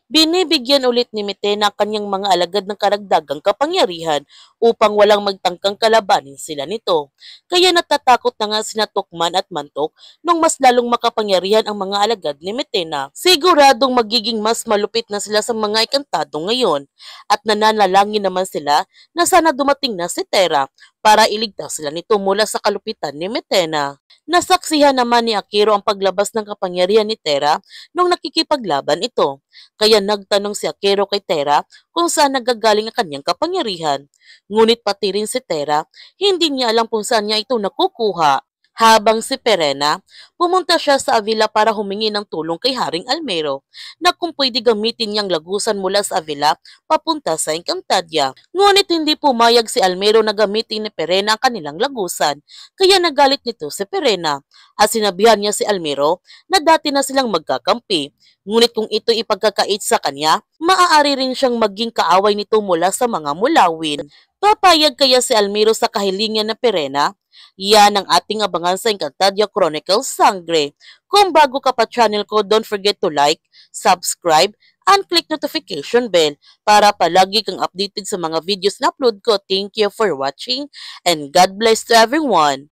Binibigyan ulit ni Metena ang kanyang mga alagad ng karagdagang kapangyarihan upang walang magtangkang kalabanin sila nito. Kaya natatakot na nga sina Tukman at Mantok nung mas lalong makapangyarihan ang mga alagad ni Metena. Siguradong magiging mas malupit na sila sa mga ikantado ngayon at nananalangin naman sila na sana dumating na si Terra para iligtas sila nito mula sa kalupitan ni Metena. Nasaksihan naman ni Akiro ang paglabas ng kapangyarihan ni Terra nung nakikipaglaban ito. Kaya nagtanong si Akiro kay Terra kung saan nagagaling ang kanyang kapangyarihan. Ngunit pati rin si Terra, hindi niya alam kung saan niya ito nakukuha. Habang si Perena, pumunta siya sa Avila para humingi ng tulong kay Haring Almero na kung pwede gamitin niyang lagusan mula sa Avila papunta sa Encantadia. Ngunit hindi pumayag si Almero na gamitin ni Perena ang kanilang lagusan, kaya nagalit nito si Perena at sinabihan niya si Almero na dati na silang magkakampi. Ngunit kung ito ipagkakait sa kanya, maaari rin siyang maging kaaway nito mula sa mga mulawin. Papayag kaya si Almero sa kahilingan na Perena? Yan ang ating abangan sa Encantadia Chronicles Sangre. Kung bago ka pa channel ko, don't forget to like, subscribe, and click notification bell para palagi kang updated sa mga videos na upload ko. Thank you for watching and God bless to everyone.